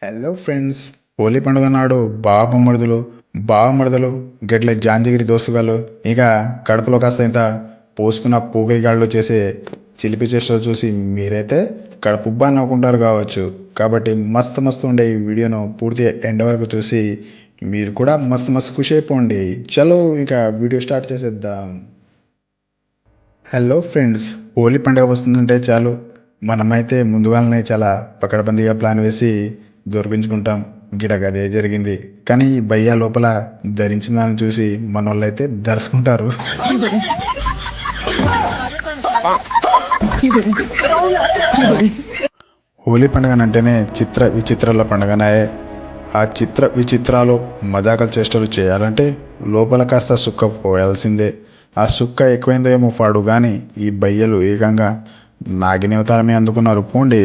Hello friends, Holi పండుగ నాడు బావమరుదులు గట్ల జాంజిగిరి దోస్తుగాళ్ళు ఇక కడుపులో కాస్త ఇంత పోసుకున్న పోగిరిగాళ్ళు చేసే చిలిపి చేష్టలు చూసి మీరైతే కడుపుబ్బా నవ్వుకుంటారు కావచ్చు. కాబట్టి మస్తు ఉండే ఈ వీడియోను పూర్తి ఎండ్ వరకు చూసి మీరు కూడా మస్తు ఖుషి అయిపోండి. చలో ఇక వీడియో స్టార్ట్ చేసేద్దాం. హలో ఫ్రెండ్స్, హోలీ పండుగ వస్తుందంటే చాలు మనమైతే ముందుగానే చాలా పకడ్బందీగా ప్లాన్ వేసి దొరికించుకుంటాం. గిడగదే జరిగింది. కానీ ఈ భయ్య లోపల ధరించిన దాన్ని చూసి మన వాళ్ళైతే దర్శకుంటారు. హోలీ పండుగనంటేనే చిత్ర విచిత్రాల పండుగనాయే. ఆ చిత్ర విచిత్రాలు మజాకలు చేష్టలు చేయాలంటే లోపల కాస్త సుక్క పోయాల్సిందే. ఆ సుక్క ఎక్కువైందో ఏమో పాడు కానీ ఈ బయ్యలు ఏకంగా నాగిని అవతారమే అందుకున్నారు పోండి.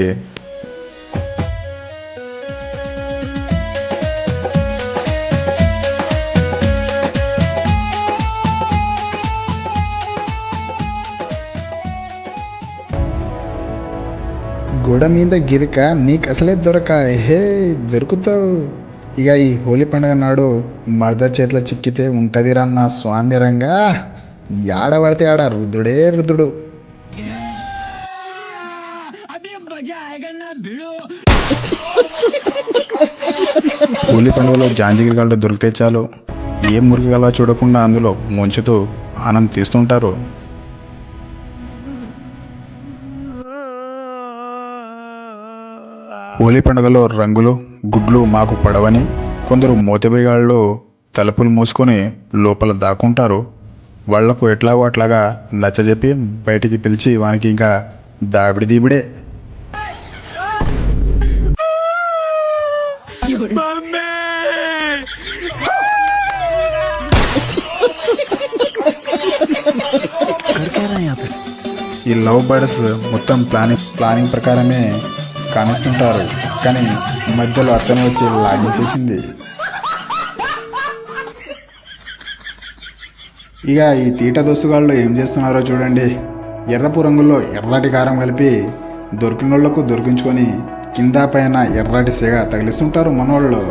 గోడ మీద గిరిక నీకు అసలే దొరక హే దొరుకుతావు. ఇక ఈ హోలీ పండుగ నాడు మర్ద చేతిలో చిక్కితే ఉంటదిరా నా స్వామి రంగా. ఆడ పడితే ఆడ రుద్రుడే రుద్రుడు. హోలీ పండుగలో జాంజిగిరిగాళ్ళు దొరికితే చాలు ఏం మురికిగలవా చూడకుండా అందులో ముంచుతూ ఆనందం తీస్తుంటారు. హోలీ పండుగలో రంగులు గుడ్లు మాకు పడవని కొందరు మోతబరిగాళ్ళు తలుపులు మూసుకొని లోపల దాక్కుంటారు. వాళ్లకు ఎట్లాగో అట్లాగా నచ్చజెప్పి బయటికి పిలిచి వానికి ఇంకా దాబిడి దీబిడే. ఈ లవ్ బర్డ్స్ మొత్తం ప్లానింగ్ ప్రకారమే కానిస్తుంటారు. కానీ మధ్యలో అతను వచ్చి లాగించేసింది. ఇక ఈ తీట దోస్తుగాళ్ళు ఏం చేస్తున్నారో చూడండి. ఎర్రపు రంగుల్లో ఎర్రటి కారం కలిపి దొరికినోళ్లకు దొరికించుకొని కింద పైన ఎర్రటి సెగ తగిలిస్తుంటారు మనోళ్ళు.